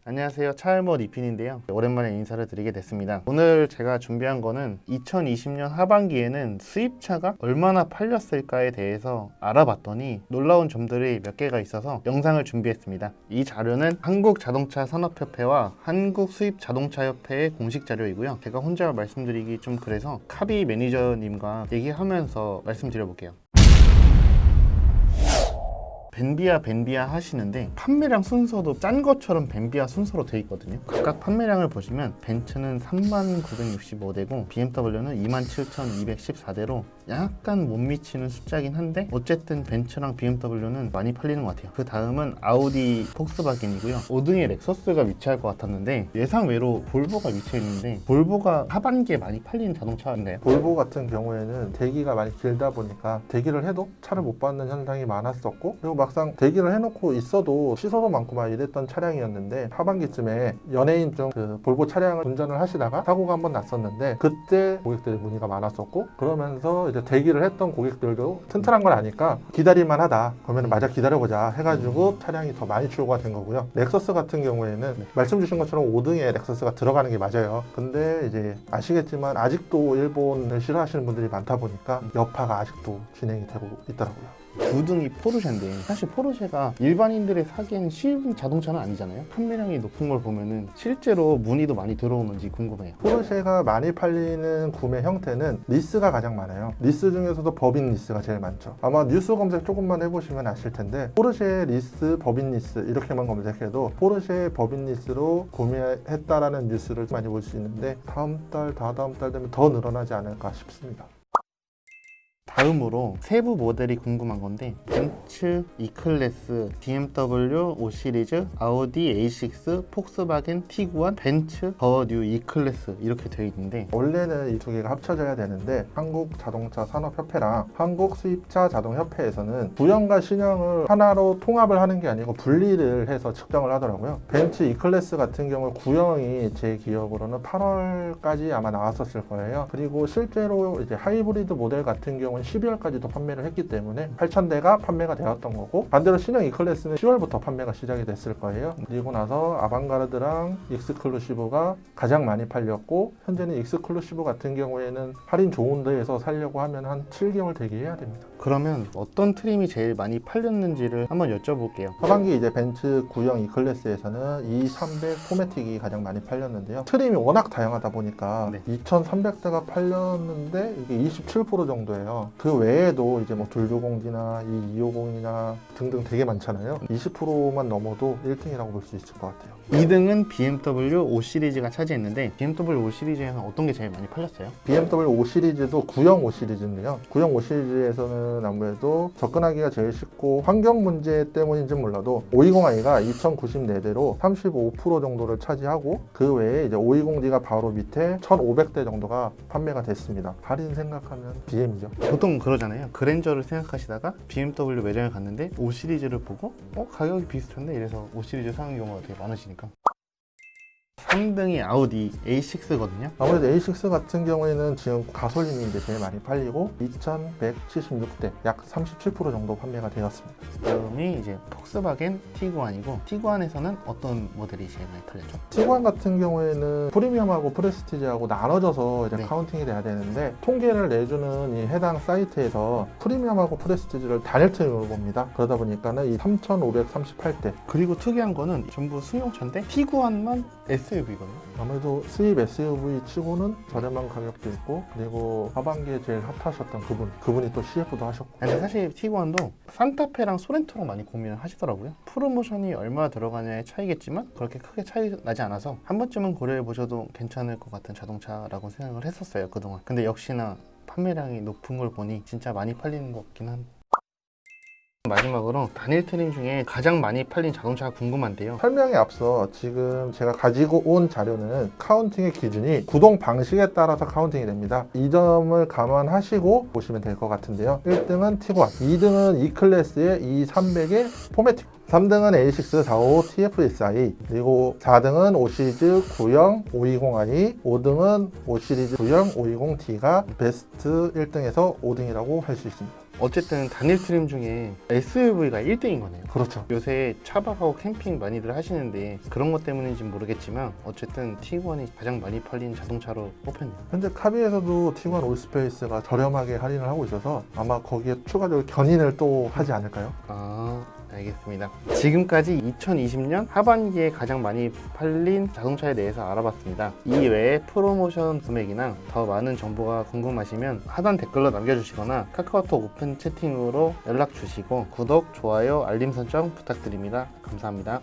안녕하세요, 차일모 리핀인데요. 오랜만에 인사를 드리게 됐습니다. 오늘 제가 준비한 거는 2020년 하반기에는 수입차가 얼마나 팔렸을까에 대해서 알아봤더니 놀라운 점들이 몇 개가 있어서 영상을 준비했습니다. 이 자료는 한국자동차산업협회와 한국수입자동차협회의 공식 자료이고요. 제가 혼자 말씀드리기 좀 그래서 카비 매니저님과 얘기하면서 말씀드려볼게요. 벤비아 하시는데 판매량 순서도 짠 것처럼 벤비아 순서로 되어 있거든요. 각각 판매량을 보시면 벤츠는 39,965대고 BMW는 27,214대로 약간 못 미치는 숫자긴 한데 어쨌든 벤츠랑 BMW는 많이 팔리는 것 같아요. 그 다음은 아우디, 폭스바겐이고요. 5등에 렉서스가 위치할 것 같았는데 예상외로 볼보가 위치해 있는데 볼보가 하반기에 많이 팔리는 자동차인가요? 볼보 같은 경우에는 대기가 많이 길다 보니까 대기를 해도 차를 못 받는 현상이 많았었고, 그리고 막상 대기를 해놓고 있어도 시소도 많고 막 이랬던 차량이었는데 하반기쯤에 연예인 중 그 볼보 차량을 운전을 하시다가 사고가 한번 났었는데 그때 고객들의 문의가 많았었고, 그러면서 이제 대기를 했던 고객들도 튼튼한 걸 아니까 기다릴만 하다, 그러면 맞아 기다려보자 해가지고 차량이 더 많이 출고가 된 거고요. 렉서스 같은 경우에는 말씀 주신 것처럼 5등에 렉서스가 들어가는 게 맞아요. 근데 이제 아시겠지만 아직도 일본을 싫어하시는 분들이 많다 보니까 여파가 아직도 진행이 되고 있더라고요. 2등이 포르쉐인데 사실 포르쉐가 일반인들이 사기에는 쉬운 자동차는 아니잖아요. 판매량이 높은 걸 보면은 실제로 문의도 많이 들어오는지 궁금해요. 포르쉐가 많이 팔리는 구매 형태는 리스가 가장 많아요. 리스 중에서도 법인 리스가 제일 많죠. 아마 뉴스 검색 조금만 해보시면 아실 텐데 포르쉐 리스, 법인 리스 이렇게만 검색해도 포르쉐 법인 리스로 구매했다라는 뉴스를 많이 볼 수 있는데 다음 달, 다다음 달 되면 더 늘어나지 않을까 싶습니다. 다음으로 세부 모델이 궁금한 건데 벤츠 E클래스, BMW 5시리즈, 아우디 A6, 폭스바겐 티구안, 벤츠 더 뉴 E클래스 이렇게 되어 있는데 원래는 이 두 개가 합쳐져야 되는데 한국자동차산업협회랑 한국수입차자동협회에서는 구형과 신형을 하나로 통합을 하는 게 아니고 분리를 해서 측정을 하더라고요. 벤츠 E클래스 같은 경우 구형이 제 기억으로는 8월까지 아마 나왔었을 거예요. 그리고 실제로 이제 하이브리드 모델 같은 경우는 12월까지도 판매를 했기 때문에 8,000대가 판매가 되었던 거고, 반대로 신형 E클래스는 10월부터 판매가 시작이 됐을 거예요. 그리고 나서 아방가르드랑 익스클루시브가 가장 많이 팔렸고, 현재는 익스클루시브 같은 경우에는 할인 좋은 데에서 살려고 하면 한 7개월 대기해야 됩니다. 그러면 어떤 트림이 제일 많이 팔렸는지를 한번 여쭤볼게요. 하반기 이제 벤츠 구형 E클래스에서는 E300 포매틱이 가장 많이 팔렸는데요. 트림이 워낙 다양하다 보니까 2,300대가 팔렸는데 이게 27% 정도예요. 그 외에도 이제 뭐 둘두공지나 E250이나 등등 되게 많잖아요. 20%만 넘어도 1등이라고 볼 수 있을 것 같아요. 2등은 BMW 5 시리즈가 차지했는데 BMW 5 시리즈에서 어떤 게 제일 많이 팔렸어요? BMW 5 시리즈도 구형 5 시리즈인데요. 구형 5 시리즈에서는 아무래도 접근하기가 제일 쉽고 환경 문제 때문인지 몰라도 520i가 2,094대로 35% 정도를 차지하고, 그 외에 이제 520D가 바로 밑에 1,500대 정도가 판매가 됐습니다. 할인 생각하면 BM이죠. 보통 그러잖아요. 그랜저를 생각하시다가 BMW 매장에 갔는데 5 시리즈를 보고 가격이 비슷한데 이래서 5 시리즈 사는 경우가 되게 많으시니까. 3등이 아우디 A6거든요. 아무래도 A6 같은 경우에는 지금 가솔린이 이제 제일 많이 팔리고 2,176대, 약 37% 정도 판매가 되었습니다. 다음이 이제 폭스바겐 티구안이고, 티구안에서는 어떤 모델이 제일 많이 팔렸죠? 티구안 같은 경우에는 프리미엄하고 프레스티지하고 나눠져서 이제 네. 카운팅이 돼야 되는데, 통계를 내주는 이 해당 사이트에서 프리미엄하고 프레스티지를 단일 트림으로 봅니다. 그러다 보니까는 이 3,538대. 그리고 특이한 거는 전부 승용차인데 티구안만 SUV거든요. 아무래도 수입 SUV 치고는 저렴한 가격도 있고, 그리고 하반기에 제일 핫하셨던 그분이 또 CF도 하셨고. 근데 사실 티구안도 산타페랑 소렌토랑 많이 고민을 하시더라고요. 프로모션이 얼마 들어가냐의 차이겠지만 그렇게 크게 차이 나지 않아서 한 번쯤은 고려해 보셔도 괜찮을 것 같은 자동차라고 생각을 했었어요, 그동안. 근데 역시나 판매량이 높은 걸 보니 진짜 많이 팔리는 것 같긴 한데. 마지막으로 단일 트림 중에 가장 많이 팔린 자동차가 궁금한데요. 설명에 앞서 지금 제가 가지고 온 자료는 카운팅의 기준이 구동 방식에 따라서 카운팅이 됩니다. 이 점을 감안하시고 보시면 될 것 같은데요. 1등은 티구안, 2등은 E클래스의 E300의 포매틱, 3등은 A6 45 TFSI, 그리고 4등은 5시리즈 구형 520i, 5등은 5시리즈 구형 520D가 베스트 1등에서 5등이라고 할 수 있습니다. 어쨌든 단일 트림 중에 SUV가 1등인 거네요. 그렇죠. 요새 차박하고 캠핑 많이들 하시는데 그런 것 때문인지 모르겠지만 어쨌든 티구안이 가장 많이 팔린 자동차로 뽑혔네요. 현재 카비에서도 티구안 올스페이스가 저렴하게 할인을 하고 있어서 아마 거기에 추가적으로 견인을 또 하지 않을까요? 알겠습니다. 지금까지 2020년 하반기에 가장 많이 팔린 자동차에 대해서 알아봤습니다. 이 외에 프로모션 금액이나 더 많은 정보가 궁금하시면 하단 댓글로 남겨주시거나 카카오톡 오픈 채팅으로 연락 주시고 구독, 좋아요, 알림 설정 부탁드립니다. 감사합니다.